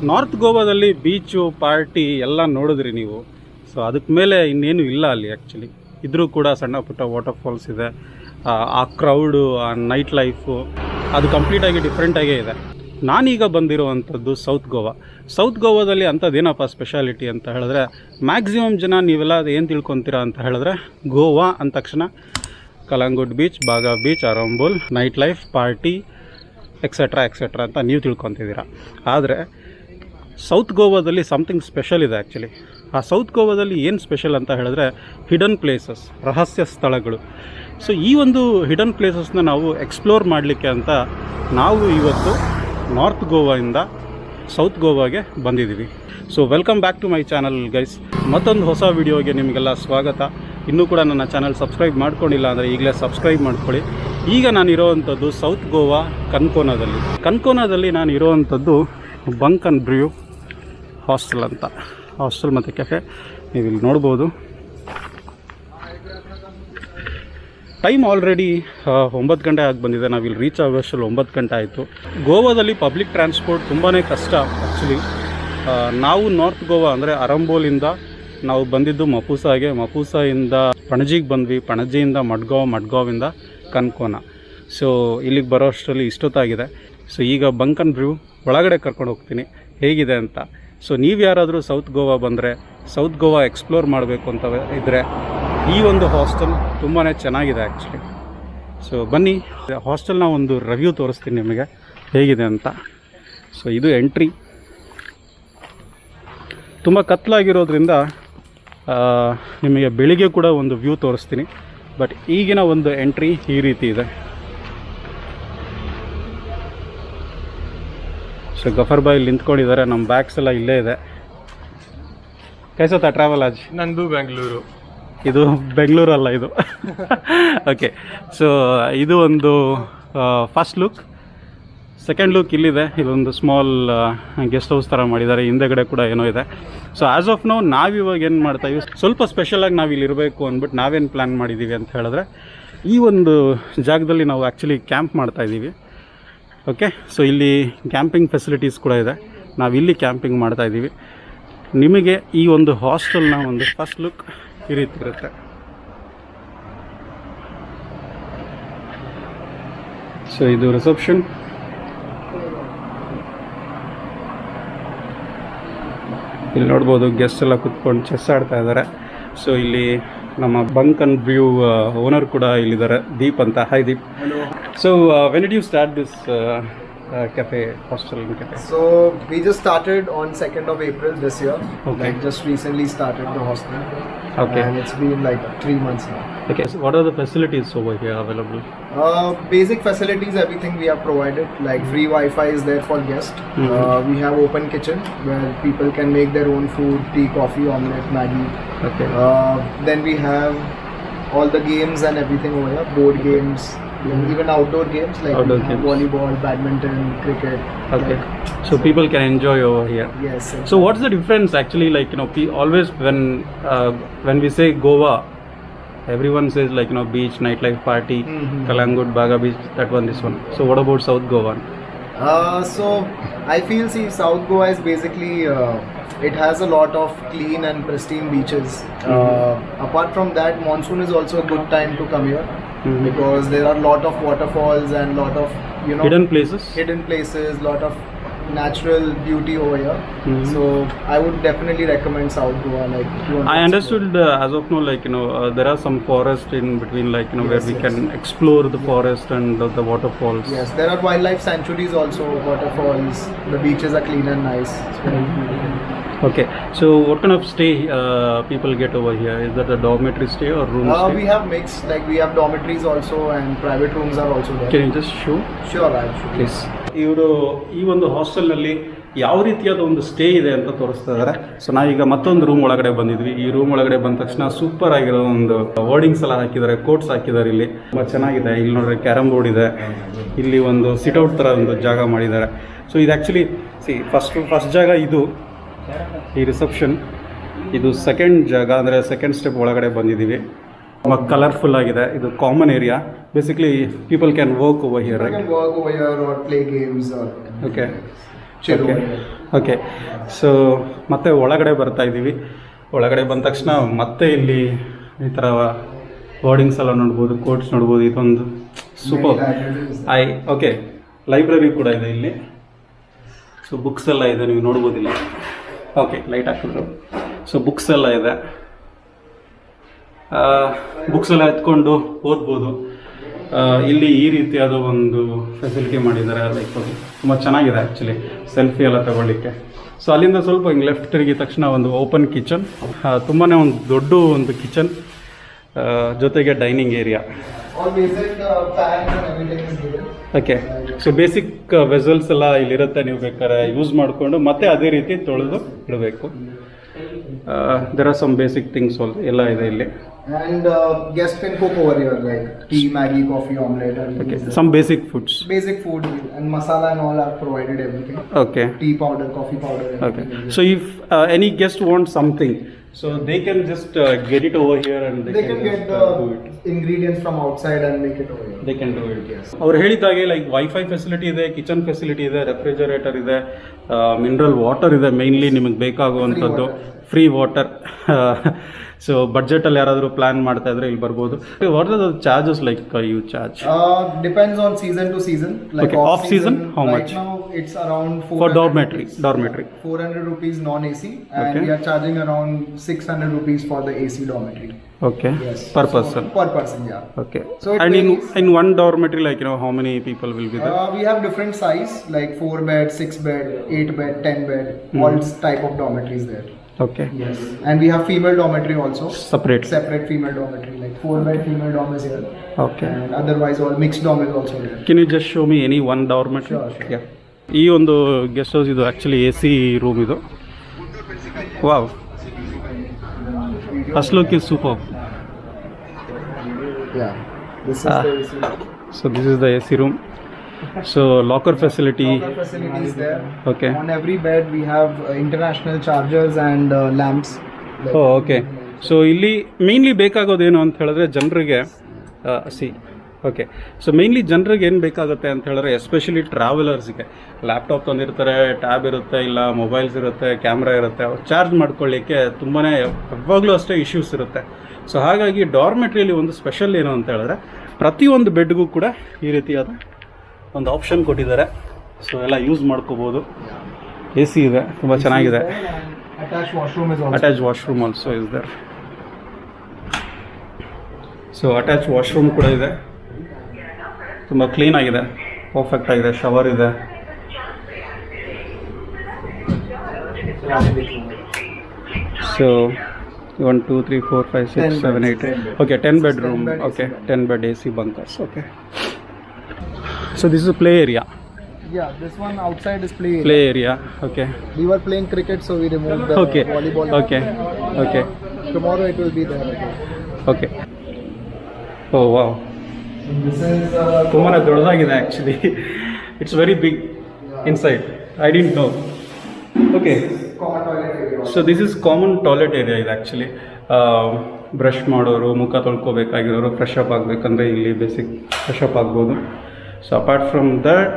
North ಗೋವಾದಲ್ಲಿ beach party ಎಲ್ಲ ನೋಡಿದ್ರಿ ನೀವು. ಸೊ ಅದಕ್ಕೆ ಮೇಲೆ ಇನ್ನೇನು ಇಲ್ಲ ಅಲ್ಲಿ ಆ್ಯಕ್ಚುಲಿ. ಇದ್ರೂ ಕೂಡ ಸಣ್ಣ ಪುಟ್ಟ ವಾಟರ್ ಫಾಲ್ಸ್ ಇದೆ, ಆ ಕ್ರೌಡು, ಆ ನೈಟ್ ಲೈಫು ಅದು ಕಂಪ್ಲೀಟಾಗಿ ಡಿಫ್ರೆಂಟಾಗೇ ಇದೆ. ನಾನೀಗ ಬಂದಿರುವಂಥದ್ದು ಸೌತ್ ಗೋವಾ. ಸೌತ್ ಗೋವಾದಲ್ಲಿ ಅಂಥದ್ದೇನಪ್ಪ ಸ್ಪೆಷಾಲಿಟಿ ಅಂತ ಹೇಳಿದ್ರೆ, ಮ್ಯಾಕ್ಸಿಮಮ್ ಜನ ನೀವೆಲ್ಲ ಏನು ತಿಳ್ಕೊತೀರಾ ಅಂತ ಹೇಳಿದ್ರೆ, ಗೋವಾ ಅಂದ ತಕ್ಷಣ Calangute beach, Baga beach, Arambol, night life, party etcetera etcetera ಅಂತ ನೀವು ತಿಳ್ಕೊತಿದ್ದೀರಾ. ಆದರೆ ಸೌತ್ ಗೋವಾದಲ್ಲಿ ಸಮಥಿಂಗ್ ಸ್ಪೆಷಲ್ ಇದೆ ಆ್ಯಕ್ಚುಲಿ. ಆ ಸೌತ್ ಗೋವಾದಲ್ಲಿ ಏನು ಸ್ಪೆಷಲ್ ಅಂತ ಹೇಳಿದ್ರೆ, ಹಿಡನ್ ಪ್ಲೇಸಸ್, ರಹಸ್ಯ ಸ್ಥಳಗಳು. ಸೊ ಈ ಒಂದು ಹಿಡನ್ ಪ್ಲೇಸಸ್ನ ನಾವು ಎಕ್ಸ್ಪ್ಲೋರ್ ಮಾಡಲಿಕ್ಕೆ ಅಂತ ನಾವು ಇವತ್ತು ನಾರ್ತ್ ಗೋವಾಯಿಂದ ಸೌತ್ ಗೋವಾಗೆ ಬಂದಿದ್ದೀವಿ. So welcome back to my channel guys. ಮತ್ತೊಂದು ಹೊಸ ವಿಡಿಯೋಗೆ ನಿಮಗೆಲ್ಲ ಸ್ವಾಗತ. ಇನ್ನೂ ಕೂಡ ನನ್ನ ಚಾನಲ್ ಸಬ್ಸ್ಕ್ರೈಬ್ ಮಾಡ್ಕೊಂಡಿಲ್ಲ ಅಂದರೆ ಈಗಲೇ ಸಬ್ಸ್ಕ್ರೈಬ್ ಮಾಡ್ಕೊಳ್ಳಿ. ಈಗ ನಾನು ಇರೋವಂಥದ್ದು ಸೌತ್ ಗೋವಾ ಕನ್ಕೋನಾದಲ್ಲಿ ನಾನು ಇರೋವಂಥದ್ದು ಬಂಕ್ ಆ್ಯಂಡ್ ಬ್ರ್ಯೂ ಹಾಸ್ಟೆಲ್ ಅಂತ. ಹಾಸ್ಟೆಲ್ ಮತ್ತು ಕೆಫೆ ನೀವು ಇಲ್ಲಿ ನೋಡ್ಬೋದು. ಟೈಮ್ ಆಲ್ರೆಡಿ 9 ಗಂಟೆ ಆಗಿ ಬಂದಿದೆ. ನಾವಿಲ್ಲಿ ರೀಚ್ ಆಗೋಷ್ಟರಲ್ಲಿ 9 ಗಂಟೆ ಆಯಿತು. ಗೋವಾದಲ್ಲಿ ಪಬ್ಲಿಕ್ ಟ್ರಾನ್ಸ್ಪೋರ್ಟ್ ತುಂಬಾ ಕಷ್ಟ ಆ್ಯಕ್ಚುಲಿ. ನಾವು ನಾರ್ತ್ ಗೋವಾ ಅಂದರೆ ಅರಂಬೋಲಿಂದ ನಾವು ಬಂದಿದ್ದು ಮಪೂಸಾಯಿಂದ ಪಣಜಿಗೆ ಬಂದ್ವಿ, ಪಣಜಿಯಿಂದ ಮಡ್ಗಾವಿಂದ ಕನ್ಕೋನ. ಸೊ ಇಲ್ಲಿಗೆ ಬರೋ ಅಷ್ಟರಲ್ಲಿ ಇಷ್ಟೊತ್ತಾಗಿದೆ. ಸೊ ಈಗ ಬಂಕ್ ಆ್ಯಂಡ್ ಬ್ರ್ಯೂ ಒಳಗಡೆ ಕರ್ಕೊಂಡು ಹೋಗ್ತೀನಿ ಹೇಗಿದೆ ಅಂತ. ಸೊ ನೀವು ಯಾರಾದರೂ ಸೌತ್ ಗೋವಾ ಬಂದರೆ, ಸೌತ್ ಗೋವಾ ಎಕ್ಸ್ಪ್ಲೋರ್ ಮಾಡಬೇಕು ಅಂತ ಇದ್ದರೆ ಈ ಒಂದು ಹಾಸ್ಟೆಲ್ ತುಂಬಾ ಚೆನ್ನಾಗಿದೆ ಆ್ಯಕ್ಚುಲಿ. ಸೊ ಬನ್ನಿ, ಹಾಸ್ಟೆಲ್ನ ಒಂದು ರಿವ್ಯೂ ತೋರಿಸ್ತೀನಿ ನಿಮಗೆ ಹೇಗಿದೆ ಅಂತ. ಸೊ ಇದು ಎಂಟ್ರಿ. ತುಂಬ ಕತ್ತಲಾಗಿರೋದ್ರಿಂದ ನಿಮಗೆ ಬೆಳಿಗ್ಗೆ ಕೂಡ ಒಂದು ವ್ಯೂ ತೋರಿಸ್ತೀನಿ. ಬಟ್ ಈಗಿನ ಒಂದು ಎಂಟ್ರಿ ಈ ರೀತಿ ಇದೆ. ಸೊ ಗಫರ್ ಬಾಯ್ ನಿಂತ್ಕೊಂಡಿದ್ದಾರೆ, ನಮ್ಮ ಬ್ಯಾಗ್ಸ್ ಎಲ್ಲ ಇಲ್ಲೇ ಇದೆ. ಕೈಸೋತಾ ಟ್ರಾವೆಲ್ ಆಜ್? ನಂದು ಬೆಂಗಳೂರು. ಇದು ಬೆಂಗಳೂರಲ್ಲ ಇದು. ಓಕೆ, ಸೊ ಇದು ಒಂದು ಫಸ್ಟ್ ಲುಕ್. ಸೆಕೆಂಡ್ ಲುಕ್ ಇಲ್ಲಿದೆ. ಇದೊಂದು ಸ್ಮಾಲ್ ಗೆಸ್ಟ್ ಹೌಸ್ ಥರ ಮಾಡಿದ್ದಾರೆ. ಹಿಂದೆಗಡೆ ಕೂಡ ಏನೋ ಇದೆ. ಸೊ ಆ್ಯಸ್ ಆಫ್ ನೌ ನಾವಿವಾಗ ಏನು ಮಾಡ್ತಾಯಿದ್ವಿ, ಸ್ವಲ್ಪ ಸ್ಪೆಷಲಾಗಿ ನಾವು ಇಲ್ಲಿ ಇರಬೇಕು ಅಂದ್ಬಿಟ್ಟು ನಾವೇನು ಪ್ಲ್ಯಾನ್ ಮಾಡಿದ್ದೀವಿ ಅಂತ ಹೇಳಿದ್ರೆ, ಈ ಒಂದು ಜಾಗದಲ್ಲಿ ನಾವು ಆ್ಯಕ್ಚುಲಿ ಕ್ಯಾಂಪ್ ಮಾಡ್ತಾಯಿದ್ದೀವಿ. ಓಕೆ, ಸೊ ಇಲ್ಲಿ ಕ್ಯಾಂಪಿಂಗ್ ಫೆಸಿಲಿಟೀಸ್ ಕೂಡ ಇದೆ. ನಾವಿಲ್ಲಿ ಕ್ಯಾಂಪಿಂಗ್ ಮಾಡ್ತಾಯಿದ್ದೀವಿ. ನಿಮಗೆ ಈ ಒಂದು ಹಾಸ್ಟೆಲ್ನ ಒಂದು ಫಸ್ಟ್ ಲುಕ್ ಈ ರೀತಿ ಇರುತ್ತೆ. ಸೊ ಇದು ರಿಸೆಪ್ಷನ್. ಇಲ್ಲಿ ನೋಡ್ಬೋದು ಗೆಸ್ಟ್ ಎಲ್ಲ ಕುತ್ಕೊಂಡು ಚೆಸ್ ಆಡ್ತಾ ಇದ್ದಾರೆ. ಸೊ ಇಲ್ಲಿ ನಮ್ಮ ಬಂಕ್ ಆ್ಯಂಡ್ ಬ್ರ್ಯೂ ಓನರ್ ಕೂಡ ಇಲ್ಲಿದ್ದಾರೆ, ದೀಪ್ ಅಂತ. Hi Deep. So when did you start this cafe, hostel and cafe? So we just started on 2nd of April this year. Okay. Like just recently started the hostel. Okay. And it's been like 3 months now. Okay. So what are the facilities over here available? Basic facilities, everything we have provided. Like free Wi-Fi is there for guests. We have open kitchen where people can make their own food, tea, coffee, omelette, Maggi. Okay. Then we have all the games and everything over here. Board games. Even outdoor games like volleyball, badminton, cricket. Okay, so people can enjoy over here. Yes. Exactly. So what's the difference actually? Like, you know, always when we say Goa, everyone says like, you know, beach, nightlife, party, Kalangud, Baga beach, that one, this one. So what about South Goa? So I feel South Goa is basically it has a lot of clean and pristine beaches. Apart from that, monsoon is also a good time to come here. Because there are a lot of waterfalls and lot of, you know, hidden places, lot of natural beauty over here. So I would definitely recommend South Goa. Like if you want I understood as of now, like, you know, there are some forest in between, like, you know, yes, where we can explore the forest and the waterfalls. Yes, there are wildlife sanctuaries also, waterfalls. The beaches are clean and nice. It's very beautiful. Okay, so what kind of stay people get over here? Is that a dormitory stay or room stay? We have mixed, like we have dormitories also and private rooms are also there. Can you just show? Sure, I'll show. Please. ಇವರು ಈ ಒಂದು ಹಾಸ್ಟೆಲ್ನಲ್ಲಿ ಯಾವ ರೀತಿಯಾದ ಒಂದು stay ಇದೆ ಅಂತ ತೋರಿಸ್ತಾ ಇದ್ದಾರೆ. ಸೊ ನಾವೀಗ ಮತ್ತೊಂದು ರೂಮ್ ಒಳಗಡೆ ಬಂದಿದ್ವಿ. ಈ ರೂಮ್ ಒಳಗಡೆ ಬಂದ ತಕ್ಷಣ ಸೂಪರ್ ಆಗಿರೋ ಒಂದು ವರ್ಡಿಂಗ್ಸ್ ಎಲ್ಲ ಹಾಕಿದ್ದಾರೆ, ಕೋಟ್ಸ್ ಹಾಕಿದ್ದಾರೆ. ಇಲ್ಲಿ ತುಂಬ ಚೆನ್ನಾಗಿದೆ. ಇಲ್ಲಿ ನೋಡ್ರೆ ಕ್ಯಾರಮ್ ಬೋರ್ಡ್ ಇದೆ. ಇಲ್ಲಿ ಒಂದು ಸಿಟ್ಔಟ್ ಥರ ಒಂದು ಜಾಗ ಮಾಡಿದ್ದಾರೆ. ಸೊ ಇದು ಆ್ಯಕ್ಚುಲಿ ಫಸ್ಟ್ ಜಾಗ ಇದು, ಈ ರಿಸೆಪ್ಷನ್. ಇದು ಸೆಕೆಂಡ್ ಜಾಗ, ಅಂದರೆ ಸೆಕೆಂಡ್ ಸ್ಟೆಪ್ ಒಳಗಡೆ ಬಂದಿದ್ದೀವಿ. ತುಂಬ ಕಲರ್ಫುಲ್ ಆಗಿದೆ. ಇದು common area. Basically people can work over here, right? Can work over here or play games or Okay. chill over Okay. here. Okay, so ಮತ್ತೆ ಒಳಗಡೆ ಬರ್ತಾ ಇದ್ದೀವಿ. ಒಳಗಡೆ ಬಂದ ತಕ್ಷಣ ಮತ್ತೆ ಇಲ್ಲಿ ಈ ಥರ ಬೋರ್ಡಿಂಗ್ಸ್ ಎಲ್ಲ ನೋಡ್ಬೋದು, ಕೋಟ್ಸ್ ನೋಡ್ಬೋದು. ಇದೊಂದು ಸೂಪರ್. ಓಕೆ, ಲೈಬ್ರರಿ ಕೂಡ ಇದೆ ಇಲ್ಲಿ. ಸೊ ಬುಕ್ಸ್ ಎಲ್ಲ ಇದೆ, ನೀವು ನೋಡ್ಬೋದಿಲ್ಲ. ಓಕೆ, ಲೈಟ್ ಹಾಕಿದ್ರು. ಸೊ ಬುಕ್ಸ್ ಎಲ್ಲ ಇದೆ, ಬುಕ್ಸ್ ಎಲ್ಲ ಎತ್ಕೊಂಡು ಓದ್ಬೋದು. ಇಲ್ಲಿ ಈ ರೀತಿಯಾದ ಒಂದು ಫೆಸಿಲಿಟಿ ಮಾಡಿದ್ದಾರೆ. ಲೈಕ್ ತುಂಬ ಚೆನ್ನಾಗಿದೆ ಆ್ಯಕ್ಚುಲಿ ಸೆಲ್ಫಿ ಎಲ್ಲ ತಗೊಳ್ಳಿಕ್ಕೆ. ಸೊ ಅಲ್ಲಿಂದ ಸ್ವಲ್ಪ ಹಿಂಗೆ ಲೆಫ್ಟ್ ತಿರುಗಿದ ತಕ್ಷಣ ಒಂದು ಓಪನ್ ಕಿಚನ್, ತುಂಬಾ ಒಂದು ದೊಡ್ಡ ಒಂದು ಕಿಚನ್, ಜೊತೆಗೆ dining area. Okay, so basic vessels ಎಲ್ಲ ಇಲ್ಲಿರುತ್ತೆ, ನೀವು ಬೇಕಾದ್ರೆ ಯೂಸ್ ಮಾಡಿಕೊಂಡು ಮತ್ತೆ ಅದೇ ರೀತಿ ತೊಳೆದು ಇಡಬೇಕು. There are some basic things ಎಲ್ಲ ಇದೆ ಇಲ್ಲಿ. And guests can cook over here, like tea, Maggi, coffee, omelette. Okay, some basic foods. Basic food and masala and all are provided, everything. Okay. Tea powder, coffee powder. Okay. So if any guest wants something, so they can just get it over here and they can get the ingredients from outside and make it over here. They can do it. Yes. ಅವ್ರು ಹೇಳಿದಾಗೆ like wifi facility ಇದೆ, kitchen facility ಇದೆ, refrigerator ಇದೆ, mineral water ಇದೆ, mainly ನಿಮಗೆ ಬೇಕಾಗುವಂಥದ್ದು free water. So ಬಡ್ಜೆಟಲ್ಲಿ ಯಾರಾದರೂ ಪ್ಲಾನ್ ಮಾಡ್ತಾ ಇದ್ರೆ ಇಲ್ಲಿ ಬರ್ಬೋದು. What are the charges like you charge? Depends on season to season. Like okay, off season how right much? Now it's around 400 for dormitory 400 rupees non-AC, and okay. we are charging around 600 rupees for the AC dormitory. Okay. Yes. Per so, person. Per person, yeah. Okay. So and in one dormitory, like how many people will be there? We have different size, like 4 bed, 6 bed, 8 bed, 10 bed, all type of dormitories there. Okay. Yes. And we have female dormitory also. Separate female dormitory, like 4 bed female dorm is here. Okay. And otherwise all mixed dorm is also there. Can you just show me any one dormitory? Sure. Yeah. ಈ ಒಂದು guest house ಇದು actually AC room ಇದು. Wow, first look is super. Yeah. This is the AC room. So this is the AC room. So locker facility. Locker facility is there. Okay. On every bed we have international chargers and lamps. Oh okay. So ಇಲ್ಲಿ ಮೇನ್ಲಿ ಬೇಕಾಗೋದೇನು ಅಂತ ಹೇಳಿದ್ರೆ ಜನರಿಗೆ okay, so mainly ಜನರಿಗೆ ಏನು ಬೇಕಾಗುತ್ತೆ ಅಂತ ಹೇಳಿದ್ರೆ ಎಸ್ಪೆಷಲಿ ಟ್ರಾವೆಲರ್ಸ್ಗೆ ಲ್ಯಾಪ್ಟಾಪ್ ತಂದಿರ್ತಾರೆ, ಟ್ಯಾಬ್ ಇರುತ್ತೆ, ಇಲ್ಲ ಮೊಬೈಲ್ಸ್ ಇರುತ್ತೆ, ಕ್ಯಾಮ್ರಾ ಇರುತ್ತೆ, ಚಾರ್ಜ್ ಮಾಡ್ಕೊಳ್ಳಿಕ್ಕೆ ತುಂಬಾ ಯಾವಾಗಲೂ ಅಷ್ಟೇ ಇಶ್ಯೂಸ್ ಇರುತ್ತೆ. ಸೊ ಹಾಗಾಗಿ ಡಾರ್ಮೆಟ್ರಿಯಲ್ಲಿ ಒಂದು ಸ್ಪೆಷಲ್ ಏನು ಅಂತ ಹೇಳಿದ್ರೆ ಪ್ರತಿಯೊಂದು ಬೆಡ್ಗೂ ಕೂಡ ಈ ರೀತಿಯಾದ ಒಂದು ಆಪ್ಷನ್ ಕೊಟ್ಟಿದ್ದಾರೆ. ಸೊ ಎಲ್ಲ ಯೂಸ್ ಮಾಡ್ಕೋಬೋದು. AC ಇದೆ, ತುಂಬ ಚೆನ್ನಾಗಿದೆ. Attached washroom is also. Attached washroom also is there. So attach washroom ಕೂಡ ಇದೆ, ತುಂಬ ಕ್ಲೀನ್ ಆಗಿದೆ, ಪರ್ಫೆಕ್ಟ್ ಆಗಿದೆ. ಶವರ್ ಇದೆ. So 1 2 3 4 5 6 7 8 okay 10 bedroom. Okay, 10 bed AC bunkers. Okay. So this is a play area. Yeah, this one outside is play area. Play area. Okay. We were playing cricket, so we removed the Okay. volleyball. Okay. Okay. Tomorrow it will be there again. Okay. Oh wow. This is ತುಂಬಾ ದೊಡ್ಡದಾಗಿದೆ actually. It's very big inside. I didn't know. Okay. common toilet area. So this is common toilet area ಇದು actually. Brush ಮಾಡೋರು, ಮುಖ ತೊಳ್ಕೊಬೇಕಾಗಿರೋರು, fresh up ಆಗಬೇಕಂದ್ರೆ ಇಲ್ಲಿ basic fresh up ಆಗ್ಬೋದು. So apart from that,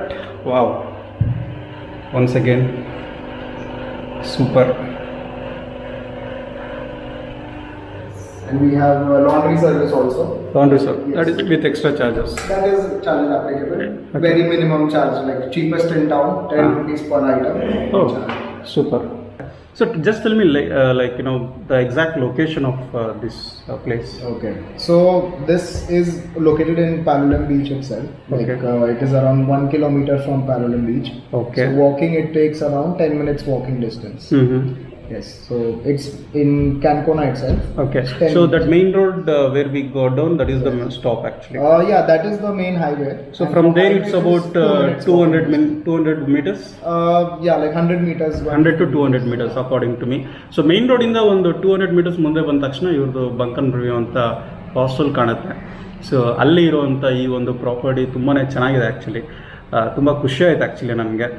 wow, once again super. And we have laundry service also. Laundry service. That is with extra charges. That is charges applicable. Okay. Very minimum charge, like cheapest in town, 10 rupees per item. Oh, super. So just tell me like the exact location of this place. Okay. So this is located in Palolem Beach itself. Like Okay. it is around 1 kilometer from Palolem Beach. Okay. So walking it takes around 10 minutes walking distance. Mm-hmm. Yes. So it's in Cancona itself. Okay. It's 10 So that minutes. main road where we go down, that is the stop actually. Yeah, that is the main highway. So And from there highway it's is about 200 meters. Yeah, like 100 meters. 100 to 200 meters according to me. So main road ಇಂದ ಒಂದು 200 meters ಮುಂದೆ ಬಂದ ತಕ್ಷಣ ಇವ್ರದ್ದು ಬಂಕನ್ ಬ್ರೂ ಅಂತ hostel ಕಾಣುತ್ತೆ. So ಅಲ್ಲಿ ಇರುವಂಥ ಈ ಒಂದು ಪ್ರಾಪರ್ಟಿ ತುಂಬಾ ಚೆನ್ನಾಗಿದೆ ಆ್ಯಕ್ಚುಲಿ. ತುಂಬ ಖುಷಿ ಆಯ್ತು ಆ್ಯಕ್ಚುಲಿ ನನಗೆ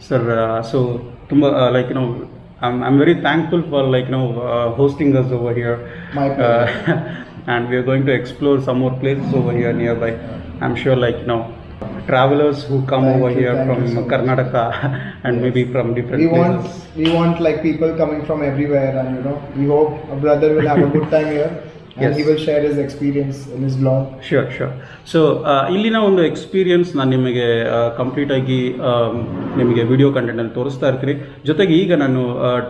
ಸರ್. ಸೊ ತುಂಬ like I'm very thankful for hosting us over here. My pleasure. And we are going to explore some more places over here nearby. I'm sure travelers who come Thank over you, here thank from you so much. Karnataka and maybe from different places. We want like people coming from everywhere, and you know, we hope a brother will have a good time here, and Yes. he will share his experience in his vlog. Sure sure. So ಇಲ್ಲಿನ ಒಂದು experience ನಾನು ನಿಮಗೆ ಕಂಪ್ಲೀಟಾಗಿ ನಿಮಗೆ video ಕಂಟೆಂಟಲ್ಲಿ ತೋರಿಸ್ತಾ ಇರ್ತೀನಿ. ಜೊತೆಗೆ ಈಗ ನಾನು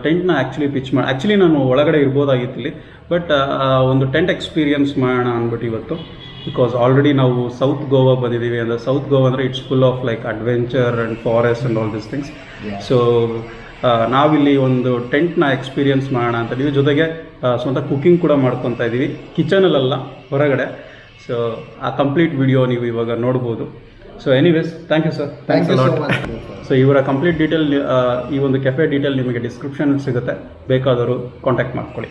ಟೆಂಟ್ನ ಆ್ಯಕ್ಚುಲಿ ನಾನು ಒಳಗಡೆ ಇರ್ಬೋದಾಗಿತ್ತು ಇಲ್ಲಿ, ಬಟ್ ಒಂದು ಟೆಂಟ್ ಎಕ್ಸ್ಪೀರಿಯನ್ಸ್ ಮಾಡೋಣ ಅಂದ್ಬಿಟ್ಟು ಇವತ್ತು. ಬಿಕಾಸ್ ಆಲ್ರೆಡಿ ನಾವು ಸೌತ್ ಗೋವಾ ಬಂದಿದ್ದೀವಿ. ಅಂದರೆ ಸೌತ್ ಗೋವಾ ಅಂದರೆ it's full of like adventure and forest and all this things. So ನಾವಿಲ್ಲಿ ಒಂದು ಟೆಂಟ್ನ ಎಕ್ಸ್ಪೀರಿಯನ್ಸ್ ಮಾಡೋಣ ಅಂತ ನೀವು, ಜೊತೆಗೆ ಸ್ವಂತ ಕುಕಿಂಗ್ ಕೂಡ ಮಾಡ್ಕೊತಾ ಇದ್ದೀವಿ, ಕಿಚನಲ್ಲ ಹೊರಗಡೆ. ಸೊ ಆ ಕಂಪ್ಲೀಟ್ ವಿಡಿಯೋ ನೀವು ಇವಾಗ ನೋಡ್ಬೋದು. So anyways, thank you sir. Thank you so much. ಸೊ ಇವರ ಕಂಪ್ಲೀಟ್ ಡೀಟೇಲ್, ಈ ಒಂದು ಕೆಫೆ ಡೀಟೇಲ್ ನಿಮಗೆ ಡಿಸ್ಕ್ರಿಪ್ಷನ್ ಸಿಗುತ್ತೆ, ಬೇಕಾದರೂ ಕಾಂಟ್ಯಾಕ್ಟ್ ಮಾಡ್ಕೊಳ್ಳಿ.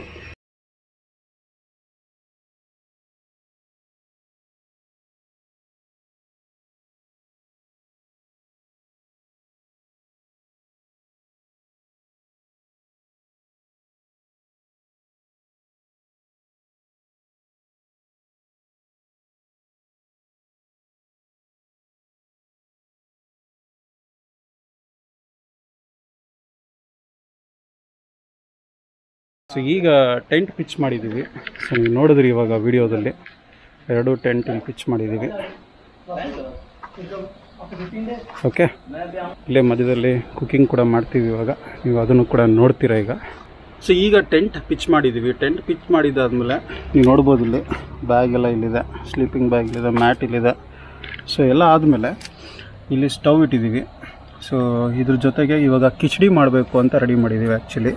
ಸೊ ಈಗ ಟೆಂಟ್ ಪಿಚ್ ಮಾಡಿದ್ದೀವಿ. ಸೊ ನೀವು ನೋಡಿದ್ರಿ ಇವಾಗ ವಿಡಿಯೋದಲ್ಲಿ 2 ಟೆಂಟ್ ಪಿಚ್ ಮಾಡಿದ್ದೀವಿ. ಓಕೆ, ಇಲ್ಲೇ ಮಧ್ಯದಲ್ಲಿ ಕುಕಿಂಗ್ ಕೂಡ ಮಾಡ್ತೀವಿ ಇವಾಗ, ನೀವು ಅದನ್ನು ಕೂಡ ನೋಡ್ತೀರಾ ಈಗ. ಸೊ ಈಗ ಟೆಂಟ್ ಪಿಚ್ ಮಾಡಿದ್ದೀವಿ. ಟೆಂಟ್ ಪಿಚ್ ಮಾಡಿದ್ದಾದಮೇಲೆ ನೀವು ನೋಡ್ಬೋದು ಇಲ್ಲಿ ಬ್ಯಾಗ್ ಎಲ್ಲ ಇಲ್ಲಿದೆ, ಸ್ಲೀಪಿಂಗ್ ಬ್ಯಾಗ್ ಇಲ್ಲಿದೆ, ಮ್ಯಾಟ್ ಇಲ್ಲಿದೆ. ಸೊ ಎಲ್ಲ ಆದಮೇಲೆ ಇಲ್ಲಿ ಸ್ಟವ್ ಇಟ್ಟಿದ್ದೀವಿ. ಸೊ ಇದ್ರ ಜೊತೆಗೆ ಇವಾಗ ಕಿಚಡಿ ಮಾಡಬೇಕು ಅಂತ ರೆಡಿ ಮಾಡಿದ್ದೀವಿ ಆ್ಯಕ್ಚುಲಿ.